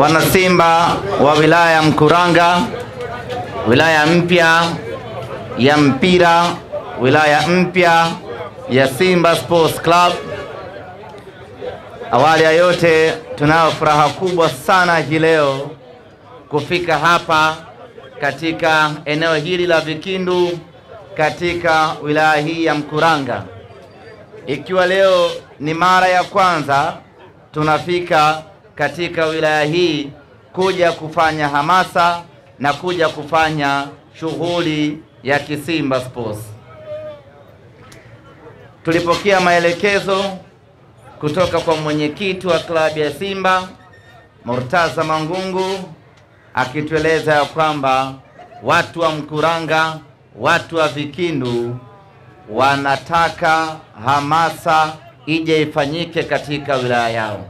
Wanasimba wa wilaya Mkuranga, wilaya mpya ya mpira, wilaya mpya ya Simba Sports Club. Awali ya yote, tunayo furaha kubwa sana hii leo kufika hapa katika eneo hili la Vikindu katika wilaya hii ya Mkuranga. Ikiwa leo ni mara ya kwanza tunafika katika wilaya hii kuja kufanya hamasa na kuja kufanya shughuli ya Kisimba Sports. Tulipokea maelekezo kutoka kwa mwenyekiti wa klabu ya Simba Murtaza Mangungu, akitueleza ya kwamba watu wa Mkuranga, watu wa Vikindu wanataka hamasa ije ifanyike katika wilaya yao,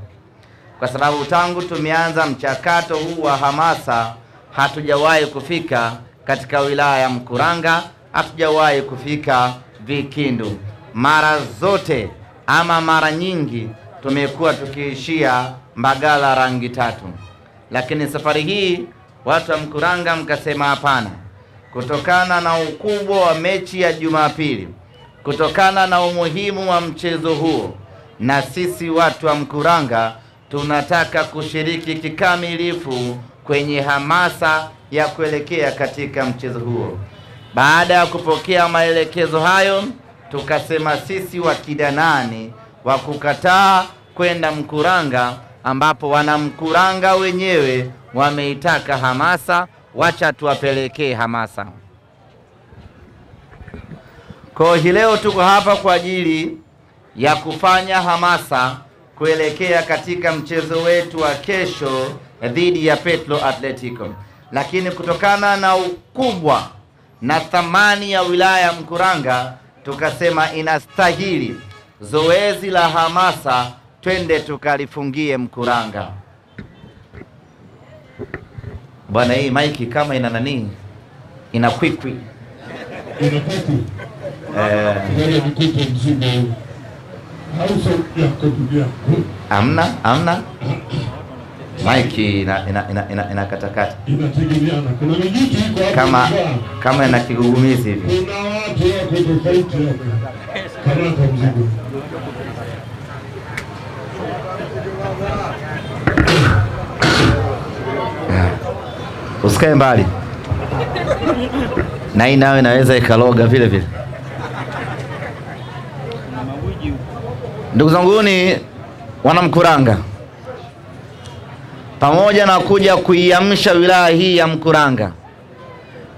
kwa sababu tangu tumeanza mchakato huu wa hamasa hatujawahi kufika katika wilaya ya Mkuranga, hatujawahi kufika Vikindu. Mara zote ama mara nyingi tumekuwa tukiishia Mbagala Rangi Tatu, lakini safari hii watu wa Mkuranga mkasema hapana, kutokana na ukubwa wa mechi ya Jumapili, kutokana na umuhimu wa mchezo huo, na sisi watu wa Mkuranga tunataka kushiriki kikamilifu kwenye hamasa ya kuelekea katika mchezo huo. Baada ya kupokea maelekezo hayo, tukasema sisi wakida nani wa kukataa kwenda Mkuranga, ambapo wana Mkuranga wenyewe wameitaka hamasa, wacha tuwapelekee hamasa. Kwa hiyo leo tuko hapa kwa ajili ya kufanya hamasa kuelekea katika mchezo wetu wa kesho dhidi ya Petro Atletico. Lakini kutokana na ukubwa na thamani ya wilaya ya Mkuranga, tukasema inastahili zoezi la hamasa twende tukalifungie Mkuranga. Bwana, hii maiki kama ina nani? Ina kwikwi. Amna maiki ina katakata. Inategemeana. Kuna vijiti iko kama ina kigugumizi hivi. Kuna watu wako tofauti hapa. Kama kwa mzigo. Usikae mbali. Na hii nawe inaweza ikaloga vile vile. Ndugu zanguni wana Mkuranga, pamoja na kuja kuiamsha wilaya hii ya Mkuranga,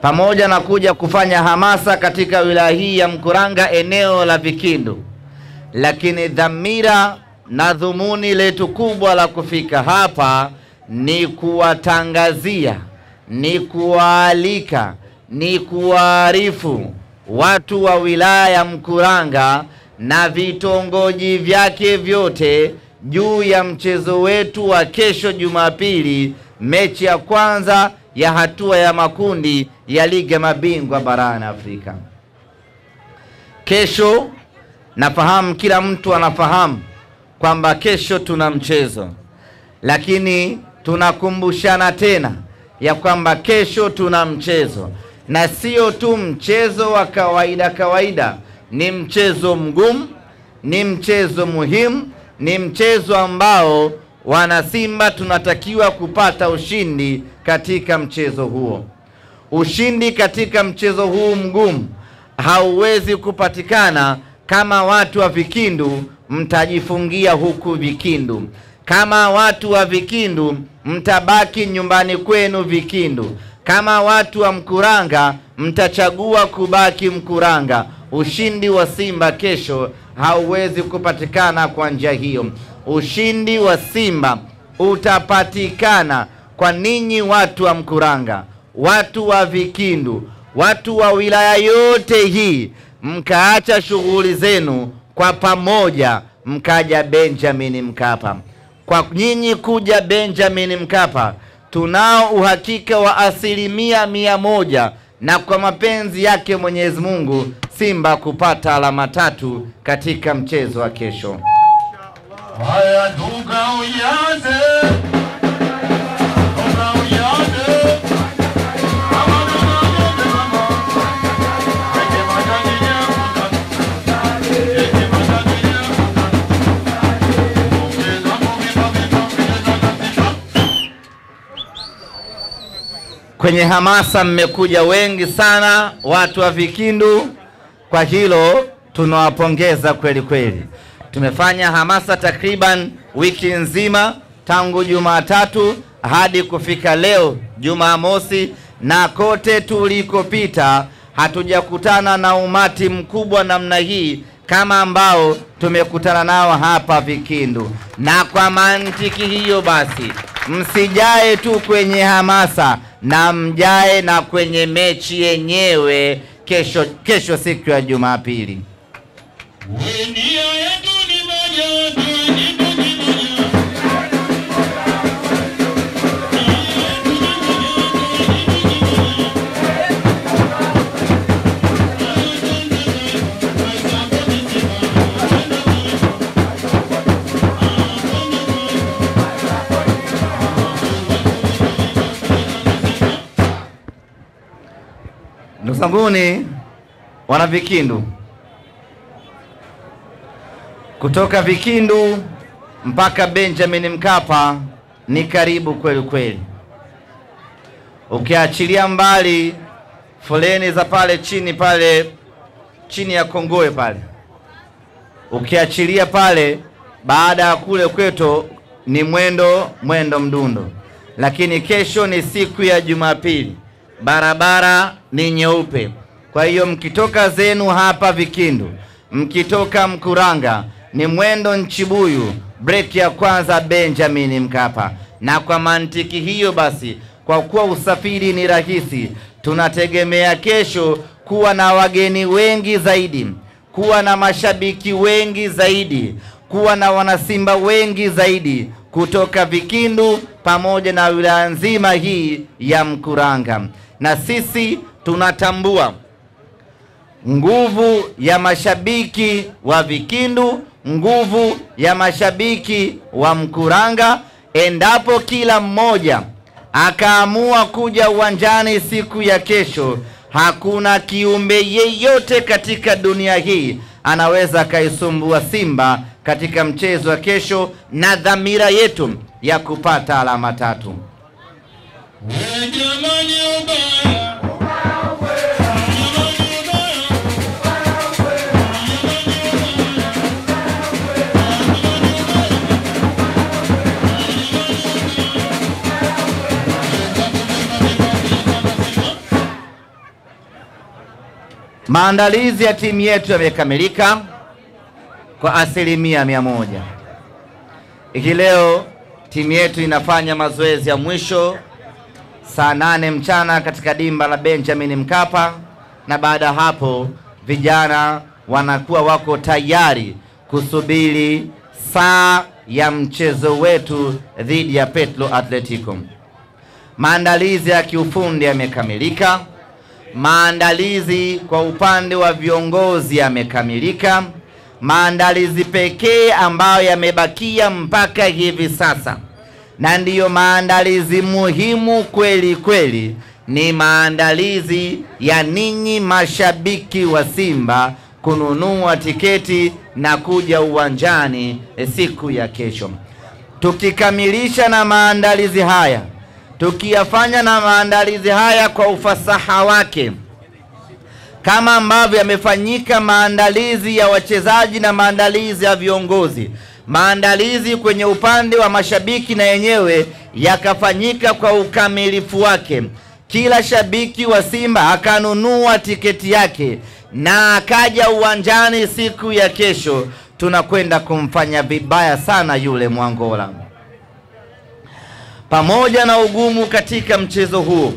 pamoja na kuja kufanya hamasa katika wilaya hii ya Mkuranga eneo la Vikindu, lakini dhamira na dhumuni letu kubwa la kufika hapa ni kuwatangazia, ni kuwaalika, ni kuwaarifu watu wa wilaya ya Mkuranga na vitongoji vyake vyote juu ya mchezo wetu wa kesho Jumapili, mechi ya kwanza ya hatua ya makundi ya Liga Mabingwa barani Afrika. Kesho nafahamu kila mtu anafahamu kwamba kesho tuna mchezo, lakini tunakumbushana tena ya kwamba kesho tuna mchezo, na sio tu mchezo wa kawaida, ni mchezo mgumu, ni mchezo muhimu, ni mchezo ambao wana Simba tunatakiwa kupata ushindi katika mchezo huo. Ushindi katika mchezo huu mgumu hauwezi kupatikana kama watu wa Vikindu mtajifungia huku Vikindu, kama watu wa Vikindu mtabaki nyumbani kwenu Vikindu, kama watu wa Mkuranga mtachagua kubaki Mkuranga. Ushindi wa Simba kesho hauwezi kupatikana kwa njia hiyo. Ushindi wa Simba utapatikana kwa ninyi watu wa Mkuranga, watu wa Vikindu, watu wa wilaya yote hii mkaacha shughuli zenu kwa pamoja mkaja Benjamin Mkapa. Kwa nyinyi kuja Benjamin Mkapa, tunao uhakika wa 100%, na kwa mapenzi yake Mwenyezi Mungu Simba kupata alama 3 katika mchezo wa kesho. Haya, tuka uyaze. Kwenye hamasa mmekuja wengi sana watu wa Vikindu, kwa hilo tunawapongeza kweli kweli. Tumefanya hamasa takriban wiki nzima tangu Jumatatu hadi kufika leo Jumamosi, na kote tulikopita hatujakutana na umati mkubwa namna hii kama ambao tumekutana nao hapa Vikindu. Na kwa mantiki hiyo basi, msijae tu kwenye hamasa na mjae na kwenye mechi yenyewe kesho siku ya Jumapili. Ndugu zanguni wana Vikindu, kutoka Vikindu mpaka Benjamin Mkapa ni karibu kweli kweli. Ukiachilia mbali foleni za pale chini ya Kongoe pale, ukiachilia pale baada ya kule kwetu ni mwendo mdundo. Lakini kesho ni siku ya Jumapili, barabara ni nyeupe. Kwa hiyo mkitoka zenu hapa Vikindu, mkitoka Mkuranga ni mwendo Nchibuyu, break ya kwanza Benjamin Mkapa. Na kwa mantiki hiyo basi, kwa kuwa usafiri ni rahisi, tunategemea kesho kuwa na wageni wengi zaidi, kuwa na mashabiki wengi zaidi, kuwa na wanasimba wengi zaidi kutoka Vikindu pamoja na wilaya nzima hii ya Mkuranga. Na sisi tunatambua nguvu ya mashabiki wa Vikindu, nguvu ya mashabiki wa Mkuranga. Endapo kila mmoja akaamua kuja uwanjani siku ya kesho, hakuna kiumbe yeyote katika dunia hii anaweza kaisumbua Simba katika mchezo wa kesho, na dhamira yetu ya kupata alama 3. Maandalizi ya timu yetu yamekamilika kwa asilimia 100. Hii leo timu yetu inafanya mazoezi ya mwisho saa 8 mchana katika dimba la Benjamin Mkapa, na baada hapo vijana wanakuwa wako tayari kusubiri saa ya mchezo wetu dhidi ya Petro Atletico. Maandalizi ya kiufundi yamekamilika. Maandalizi kwa upande wa viongozi yamekamilika. Maandalizi pekee ambayo yamebakia mpaka hivi sasa, na ndiyo maandalizi muhimu kweli kweli, ni maandalizi ya ninyi mashabiki wa Simba kununua tiketi na kuja uwanjani siku ya kesho. Tukikamilisha na maandalizi haya, tukiyafanya na maandalizi haya kwa ufasaha wake, kama ambavyo yamefanyika maandalizi ya wachezaji na maandalizi ya viongozi, maandalizi kwenye upande wa mashabiki na yenyewe yakafanyika kwa ukamilifu wake, kila shabiki wa Simba akanunua tiketi yake na akaja uwanjani siku ya kesho, tunakwenda kumfanya vibaya sana yule Mwangola. Pamoja na ugumu katika mchezo huu,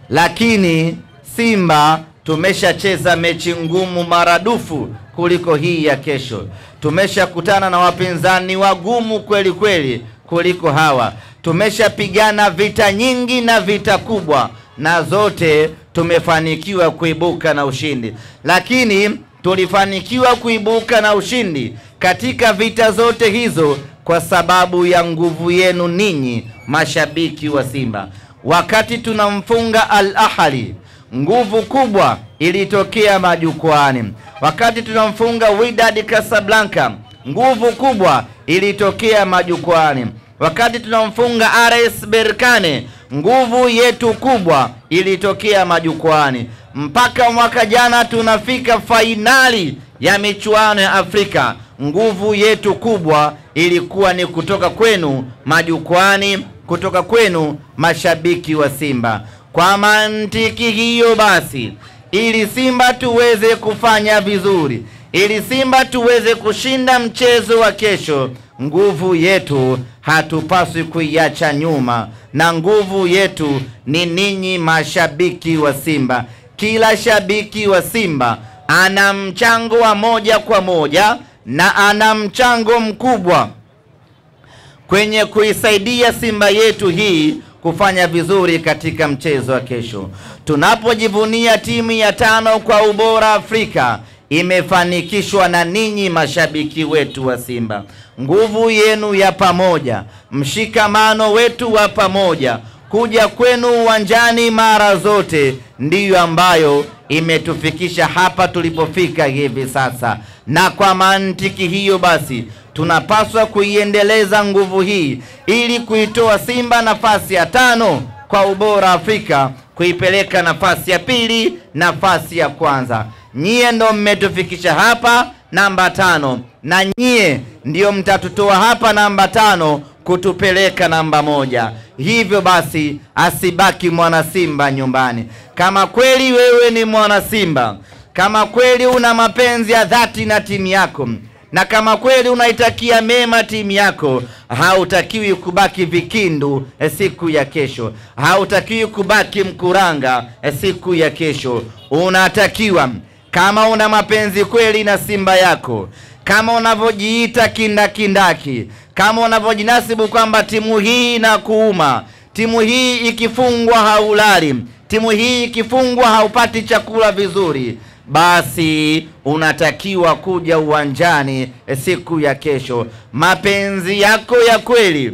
lakini Simba tumeshacheza mechi ngumu maradufu kuliko hii ya kesho. Tumeshakutana na wapinzani wagumu kweli kweli kuliko hawa. Tumeshapigana vita nyingi na vita kubwa, na zote tumefanikiwa kuibuka na ushindi. Lakini tulifanikiwa kuibuka na ushindi katika vita zote hizo kwa sababu ya nguvu yenu ninyi mashabiki wa Simba. Wakati tunamfunga Al Ahly, nguvu kubwa ilitokea majukwani. Wakati tunamfunga Wydad Casablanca, nguvu kubwa ilitokea majukwani. Wakati tunamfunga RS Berkane, Nguvu yetu kubwa ilitokea majukwani. Mpaka mwaka jana tunafika fainali ya michuano ya Afrika. Nguvu yetu kubwa ilikuwa ni kutoka kwenu majukwani, kutoka kwenu mashabiki wa Simba. Kwa mantiki hiyo basi, ili Simba tuweze kufanya vizuri, ili Simba tuweze kushinda mchezo wa kesho, nguvu yetu hatupaswi kuiacha nyuma, na nguvu yetu ni ninyi mashabiki wa Simba. Kila shabiki wa Simba ana mchango wa moja kwa moja na ana mchango mkubwa kwenye kuisaidia Simba yetu hii kufanya vizuri katika mchezo wa kesho. Tunapojivunia timu ya 5 kwa ubora Afrika, imefanikishwa na ninyi mashabiki wetu wa Simba. Nguvu yenu ya pamoja, mshikamano wetu wa pamoja, kuja kwenu uwanjani mara zote, ndiyo ambayo imetufikisha hapa tulipofika hivi sasa. Na kwa mantiki hiyo basi, tunapaswa kuiendeleza nguvu hii ili kuitoa Simba nafasi ya 5 kwa ubora Afrika, kuipeleka nafasi ya 2, nafasi ya kwanza. Nyie ndo mmetufikisha hapa namba 5, na nyie ndio mtatutoa hapa namba 5 kutupeleka namba 1. Hivyo basi asibaki mwana Simba nyumbani. Kama kweli wewe ni mwana Simba, kama kweli una mapenzi ya dhati na timu yako, na kama kweli unaitakia mema timu yako, hautakiwi kubaki Vikindu siku ya kesho, hautakiwi kubaki Mkuranga siku ya kesho. Unatakiwa, kama una mapenzi kweli na Simba yako, kama unavyojiita kindakindaki, kama unavyojinasibu kwamba timu hii na kuuma, timu hii ikifungwa haulali, timu hii ikifungwa haupati chakula vizuri, basi unatakiwa kuja uwanjani siku ya kesho. Mapenzi yako ya kweli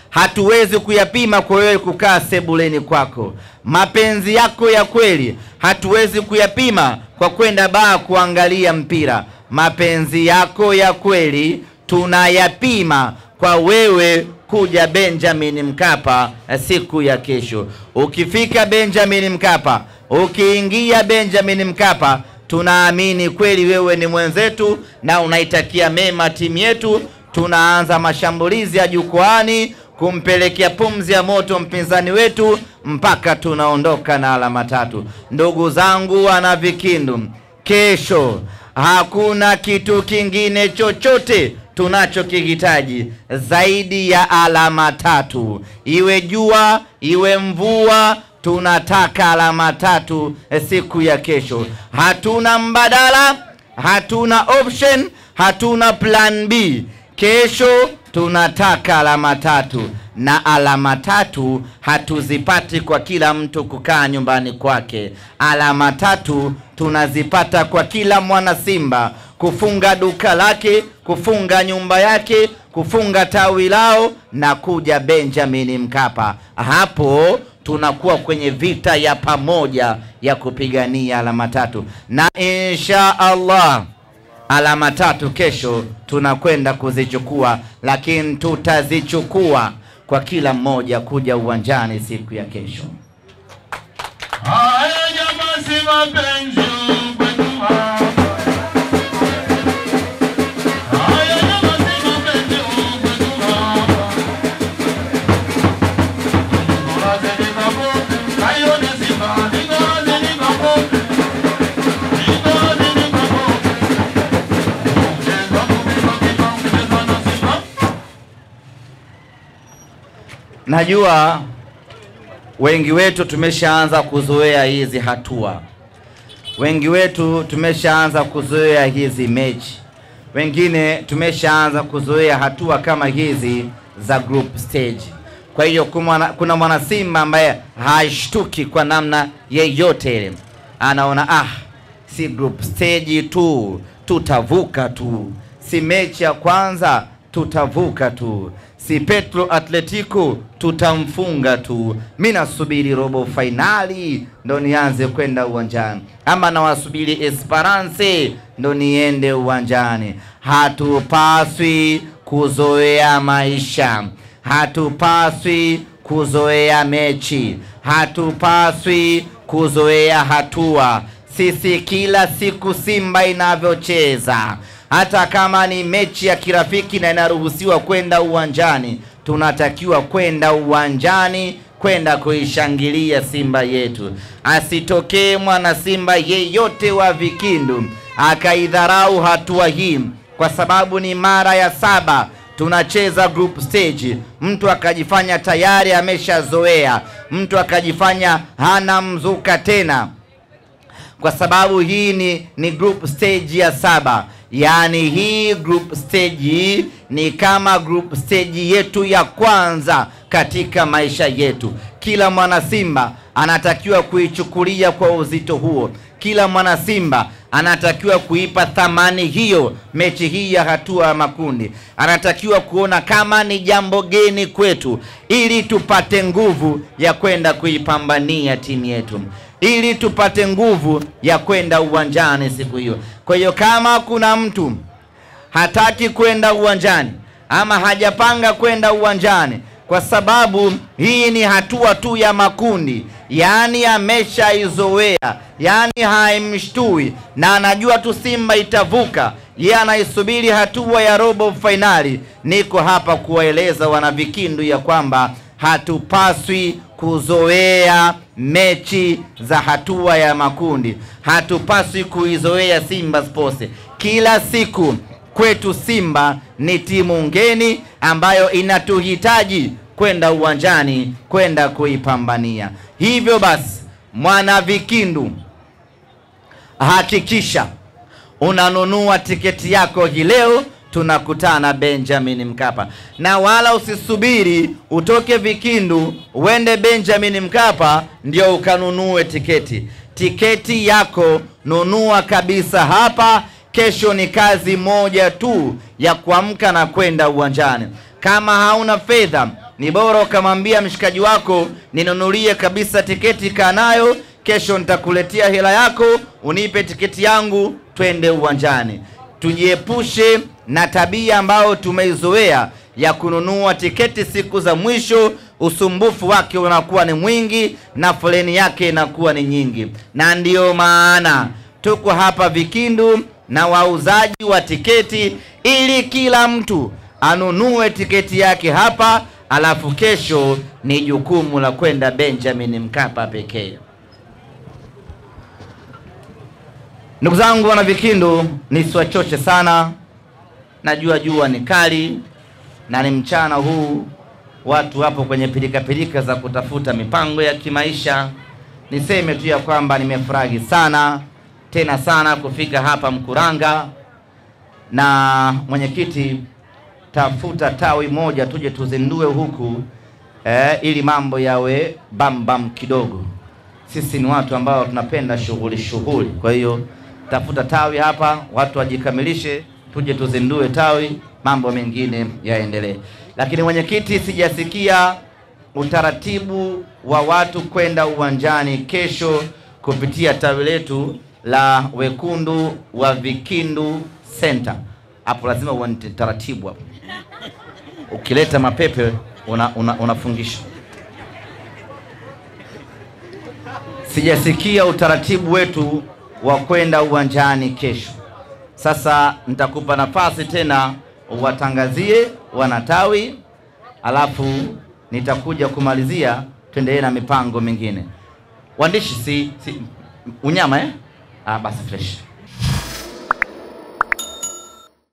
hatuwezi kuyapima kwa wewe kukaa sebuleni kwako. Mapenzi yako ya kweli hatuwezi kuyapima kwa kwenda baa kuangalia mpira. Mapenzi yako ya kweli tunayapima kwa wewe kuja Benjamin Mkapa siku ya kesho. Ukifika Benjamin Mkapa, ukiingia Benjamin Mkapa, tunaamini kweli wewe ni mwenzetu na unaitakia mema timu yetu. Tunaanza mashambulizi ya jukwani kumpelekea pumzi ya moto mpinzani wetu mpaka tunaondoka na alama 3. Ndugu zangu wana Vikindu, kesho hakuna kitu kingine chochote tunachokihitaji zaidi ya alama 3. Iwe jua, iwe mvua, tunataka alama 3 siku ya kesho. Hatuna mbadala, hatuna option, hatuna plan B. Kesho tunataka alama 3, na alama 3 hatuzipati kwa kila mtu kukaa nyumbani kwake. Alama 3 tunazipata kwa kila mwana Simba kufunga duka lake, kufunga nyumba yake, kufunga tawi lao na kuja Benjamin Mkapa. Hapo tunakuwa kwenye vita ya pamoja ya kupigania alama 3, na insha Allah alama 3 kesho tunakwenda kuzichukua, lakini tutazichukua kwa kila mmoja kuja uwanjani siku ya kesho. Haya jamaa, si mapenzi kwetu hapa. Haya jamaa, si mapenzi kwetu hapa. Ngoja nikapote, hayo ni Simba, ngoja nikapote. Najua wengi wetu tumeshaanza kuzoea hizi hatua. Wengi wetu tumeshaanza kuzoea hizi mechi. Wengine tumeshaanza kuzoea hatua kama hizi za group stage. Kwa hiyo kuna mwana Simba ambaye haishtuki kwa namna yeyote ile. Anaona si group stage tu, tutavuka tu. Si mechi ya kwanza, tutavuka tu. Si Petro Atletico, tutamfunga tu. Mimi nasubiri robo finali ndo nianze kwenda uwanjani, ama nawasubiri Esperance ndo niende uwanjani. Hatupaswi kuzoea maisha, hatupaswi kuzoea mechi, hatupaswi kuzoea hatua. Sisi kila siku Simba inavyocheza, hata kama ni mechi ya kirafiki na inaruhusiwa kwenda uwanjani, tunatakiwa kwenda uwanjani kwenda kuishangilia Simba yetu. Asitokee mwana Simba yeyote wa Vikindu akaidharau hatua hii, kwa sababu ni mara ya 7 tunacheza group stage, mtu akajifanya tayari ameshazoea, mtu akajifanya hana mzuka tena, kwa sababu hii ni group stage ya 7. Yani hii group stage ni kama group stage yetu ya kwanza katika maisha yetu. Kila mwana Simba anatakiwa kuichukulia kwa uzito huo. Kila mwana Simba anatakiwa kuipa thamani hiyo mechi hii ya hatua ya makundi. Anatakiwa kuona kama ni jambo geni kwetu, ili tupate nguvu ya kwenda kuipambania timu yetu, ili tupate nguvu ya kwenda uwanjani siku hiyo. Kwa hiyo kama kuna mtu hataki kwenda uwanjani ama hajapanga kwenda uwanjani kwa sababu hii ni hatua tu ya makundi, yani ameshaizoea, yani haimshtui na anajua tu Simba itavuka, yeye anaisubiri hatua ya robo finali, niko hapa kuwaeleza wana Vikindu ya kwamba hatupaswi kuzoea mechi za hatua ya makundi. Hatupaswi kuizoea Simba Sports. Kila siku kwetu Simba ni timu ngeni ambayo inatuhitaji kwenda uwanjani kwenda kuipambania. Hivyo basi mwana Vikindu, hakikisha unanunua tiketi yako hii leo. Tunakutana Benjamin Mkapa, na wala usisubiri utoke Vikindu uende Benjamin Mkapa ndio ukanunue tiketi. Tiketi yako nunua kabisa hapa. Kesho ni kazi moja tu ya kuamka na kwenda uwanjani. Kama hauna fedha, ni bora ukamwambia mshikaji wako, ninunulie kabisa tiketi, kanayo, kesho nitakuletea hela yako, unipe tiketi yangu, twende uwanjani. Tujiepushe na tabia ambayo tumeizoea ya kununua tiketi siku za mwisho. Usumbufu wake unakuwa ni mwingi na foleni yake inakuwa ni nyingi, na ndiyo maana tuko hapa Vikindu na wauzaji wa tiketi, ili kila mtu anunue tiketi yake hapa, alafu kesho ni jukumu la kwenda Benjamin Mkapa pekee. Ndugu zangu wana Vikindu, nisiwachoche sana. Najua jua ni kali na ni mchana huu, watu hapo kwenye pilika za kutafuta mipango ya kimaisha. Niseme tu ya kwamba nimefurahi sana tena sana kufika hapa Mkuranga, na mwenyekiti, tafuta tawi moja tuje tuzindue huku ili mambo yawe bam kidogo. Sisi ni watu ambao tunapenda shughuli. Kwa hiyo tafuta tawi hapa, watu wajikamilishe, tuje tuzindue tawi, mambo mengine yaendelee. Lakini mwenyekiti, sijasikia utaratibu wa watu kwenda uwanjani kesho kupitia tawi letu la wekundu wa Vikindu Center. Hapo lazima uwe taratibu hapo. Ukileta mapepe unafungisha. Sijasikia utaratibu wetu wa kwenda uwanjani kesho. Sasa nitakupa nafasi tena uwatangazie wanatawi, alafu nitakuja kumalizia, tuendelee na mipango mingine. Waandishi, si unyama basi fresh.